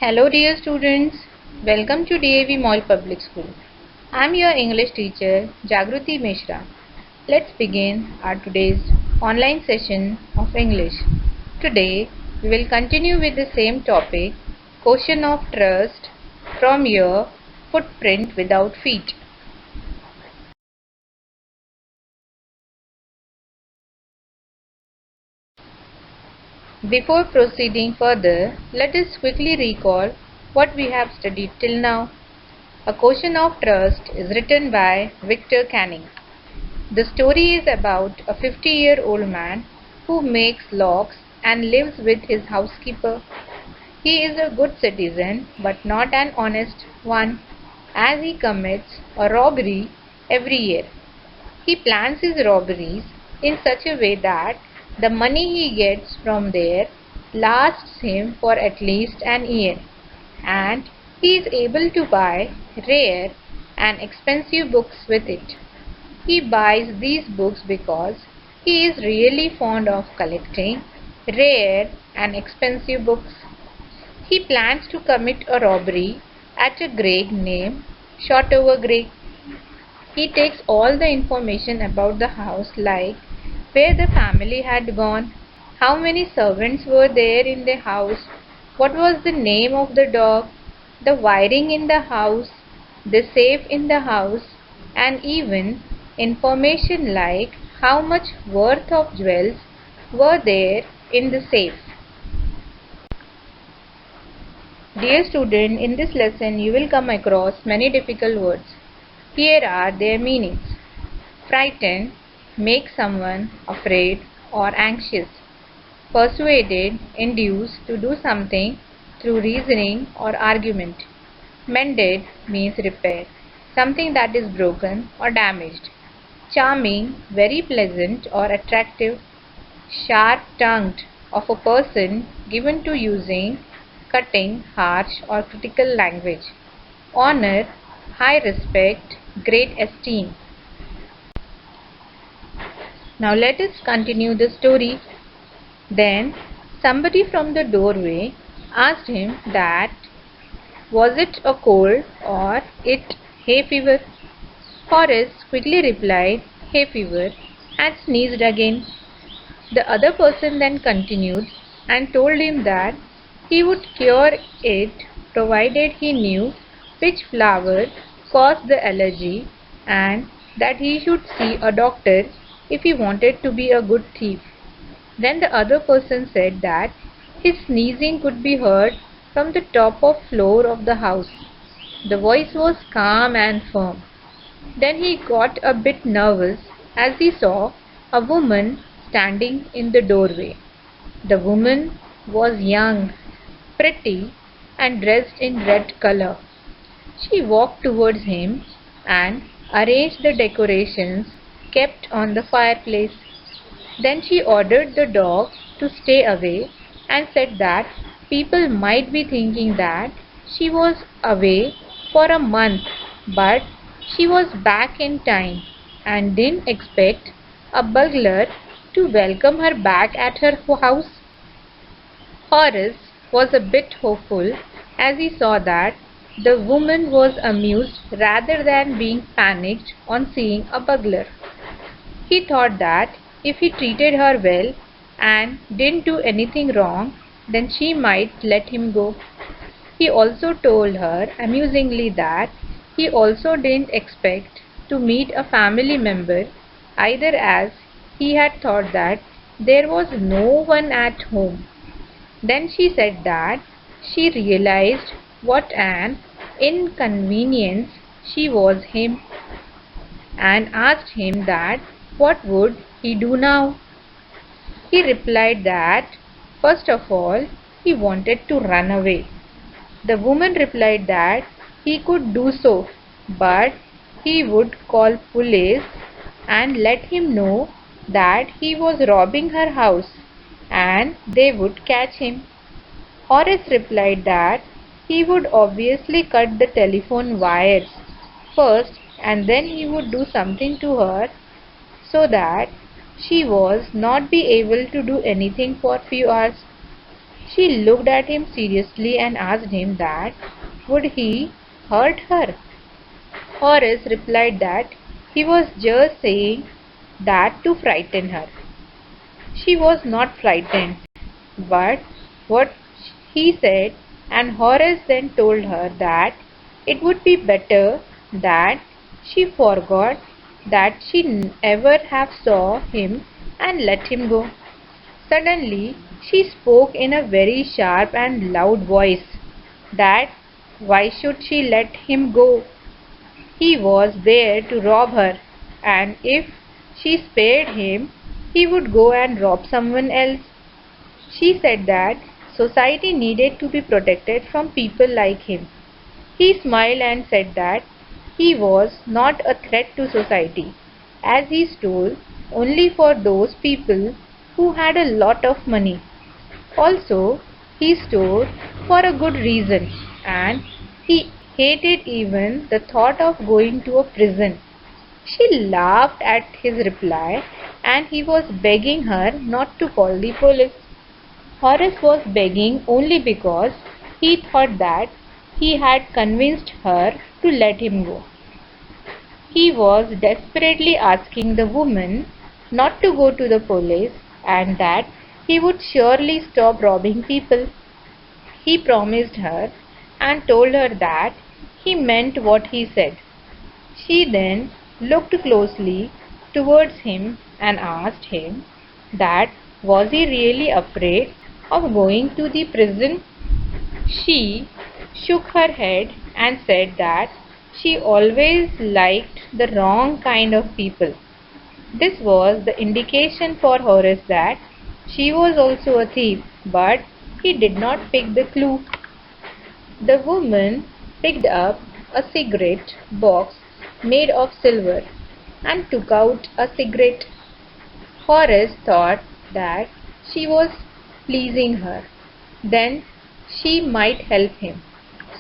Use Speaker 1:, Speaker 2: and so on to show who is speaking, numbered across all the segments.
Speaker 1: Hello dear students, welcome to DAV Mall Public School. I am your English teacher Jagruti Mishra. Let's begin our today's online session of English. Today we will continue with the same topic, Quotient of Trust from your Footprint Without Feet. Before proceeding further, let us quickly recall what we have studied till now. A Quotient of Trust is written by Victor Canning. The story is about a 50-year-old man who makes locks and lives with his housekeeper. He is a good citizen but not an honest one, as he commits a robbery every year. He plans his robberies in such a way that the money he gets from there lasts him for at least an year, and he is able to buy rare and expensive books with it. He buys these books because he is really fond of collecting rare and expensive books. He plans to commit a robbery at a grave named Shotover Grave. He takes all the information about the house, like where the family had gone, how many servants were there in the house, what was the name of the dog, the wiring in the house, the safe in the house, and even information like how much worth of jewels were there in the safe. Dear student, in this lesson you will come across many difficult words. Here are their meanings. Frightened, make someone afraid or anxious. Persuaded, induce to do something through reasoning or argument. Mended means repair, something that is broken or damaged. Charming, very pleasant or attractive. Sharp-tongued, of a person given to using cutting, harsh or critical language. Honor, high respect, great esteem. Now let us continue the story. Then somebody from the doorway asked him that was it a cold or it hay fever? Horace quickly replied, hay fever, and sneezed again. The other person then continued and told him that he would cure it provided he knew which flower caused the allergy, and that he should see a doctor if he wanted to be a good thief. Then the other person said that his sneezing could be heard from the top of floor of the house. The voice was calm and firm. Then he got a bit nervous as he saw a woman standing in the doorway. The woman was young, pretty, and dressed in red color. She walked towards him and arranged the decorations kept on the fireplace. Then she ordered the dog to stay away and said that people might be thinking that she was away for a month, but she was back in time and didn't expect a burglar to welcome her back at her house. Horace was a bit hopeful as he saw that the woman was amused rather than being panicked on seeing a burglar. He thought that if he treated her well and didn't do anything wrong, then she might let him go. He also told her amusingly that he also didn't expect to meet a family member either, as he had thought that there was no one at home. Then she said that she realized what an inconvenience she was him, and asked him that what would he do now. He replied that first of all he wanted to run away. The woman replied that he could do so, but he would call police and let him know that he was robbing her house, and they would catch him. Horace replied that he would obviously cut the telephone wires first, and then he would do something to her so that she was not be able to do anything for few hours. She looked at him seriously and asked him that would he hurt her. Horace replied that he was just saying that to frighten her. She was not frightened, but what he said, and Horace then told her that it would be better that she forgot that she ever have saw him and let him go. Suddenly she spoke in a very sharp and loud voice that why should she let him go? He was there to rob her, and if she spared him, he would go and rob someone else. She said that society needed to be protected from people like him. He smiled and said that he was not a threat to society, as he stole only for those people who had a lot of money. Also, he stole for a good reason, and he hated even the thought of going to a prison. She laughed at his reply, and he was begging her not to call the police. Horace was begging only because he thought that he had convinced her to let him go. He was desperately asking the woman not to go to the police and that he would surely stop robbing people. He promised her and told her that he meant what he said. She then looked closely towards him and asked him that was he really afraid of going to the prison. She shook her head and said that she always liked the wrong kind of people. This was the indication for Horace that she was also a thief, but he did not pick the clue. The woman picked up a cigarette box made of silver and took out a cigarette. Horace thought that she was pleasing her. Then she might help him.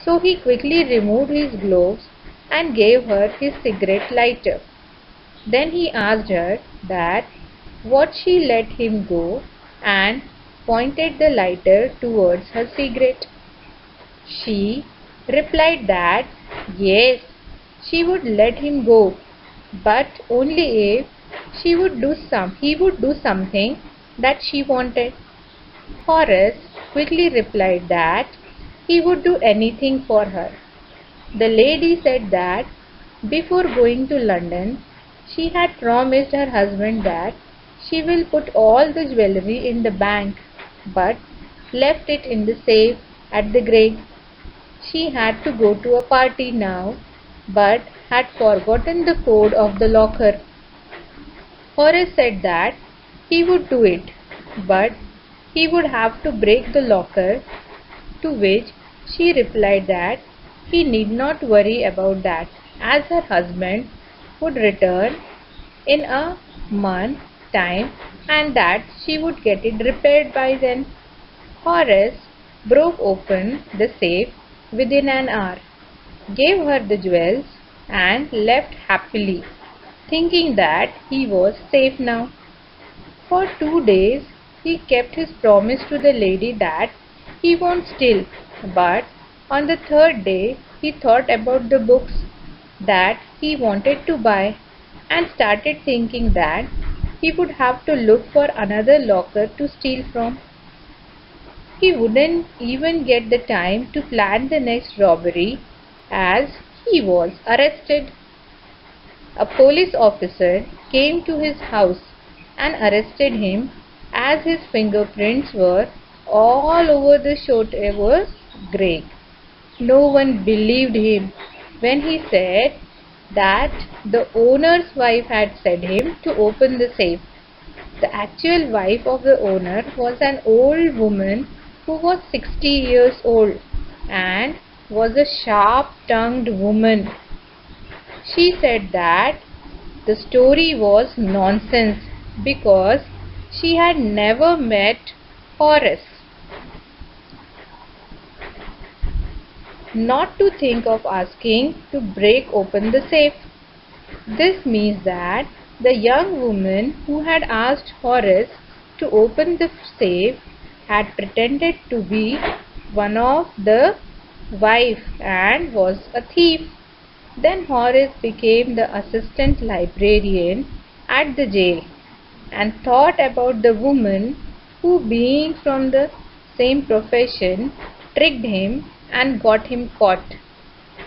Speaker 1: So he quickly removed his gloves and gave her his cigarette lighter. Then he asked her that would she let him go and pointed the lighter towards her cigarette. She replied that yes, she would let him go, but only if he would do something that she wanted. Horace quickly replied that he would do anything for her. The lady said that before going to London, she had promised her husband that she will put all the jewellery in the bank, but left it in the safe at the Grange. She had to go to a party now, but had forgotten the code of the locker. Horace said that he would do it, but he would have to break the locker, to which she replied that he need not worry about that, as her husband would return in a month's time and that she would get it repaired by then. Horace broke open the safe within an hour, gave her the jewels, and left happily, thinking that he was safe now. For 2 days he kept his promise to the lady that he won't steal, but on the third day he thought about the books that he wanted to buy and started thinking that he would have to look for another locker to steal from. He wouldn't even get the time to plan the next robbery as he was arrested. A police officer came to his house and arrested him as his fingerprints were all over the Shotover grave. No one believed him when he said that the owner's wife had said him to open the safe. The actual wife of the owner was an old woman who was 60 years old and was a sharp-tongued woman. She said that the story was nonsense because she had never met Horace. Not to think of asking to break open the safe. This means that the young woman who had asked Horace to open the safe had pretended to be one of the wife and was a thief. Then Horace became the assistant librarian at the jail and thought about the woman who, being from the same profession, tricked him and got him caught.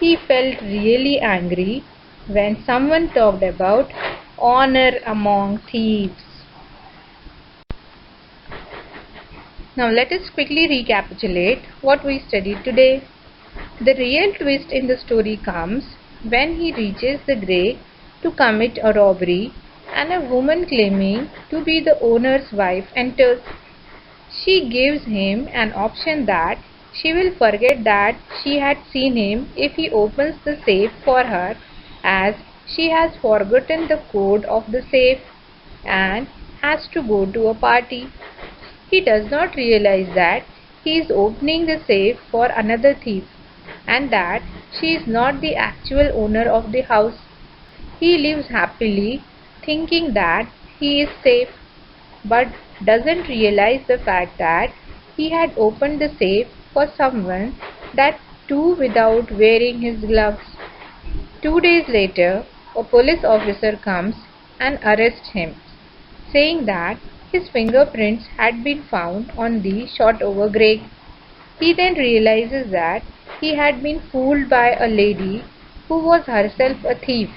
Speaker 1: He felt really angry when someone talked about honor among thieves. Now let us quickly recapitulate what we studied today. The real twist in the story comes when he reaches the grave to commit a robbery and a woman claiming to be the owner's wife enters. She gives him an option that she will forget that she had seen him if he opens the safe for her, as she has forgotten the code of the safe and has to go to a party. He does not realize that he is opening the safe for another thief and that she is not the actual owner of the house. He lives happily thinking that he is safe, but doesn't realize the fact that he had opened the safe for someone, that too without wearing his gloves. 2 days later, a police officer comes and arrests him, saying that his fingerprints had been found on the shot over grave. He then realizes that he had been fooled by a lady who was herself a thief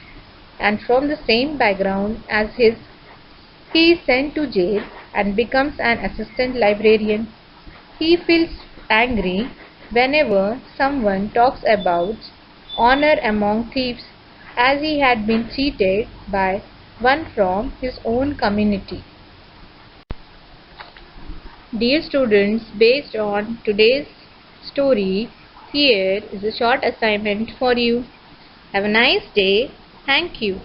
Speaker 1: and from the same background as his. He is sent to jail and becomes an assistant librarian. He feels angry whenever someone talks about honor among thieves, as he had been cheated by one from his own community. Dear students, based on today's story, here is a short assignment for you. Have a nice day. Thank you.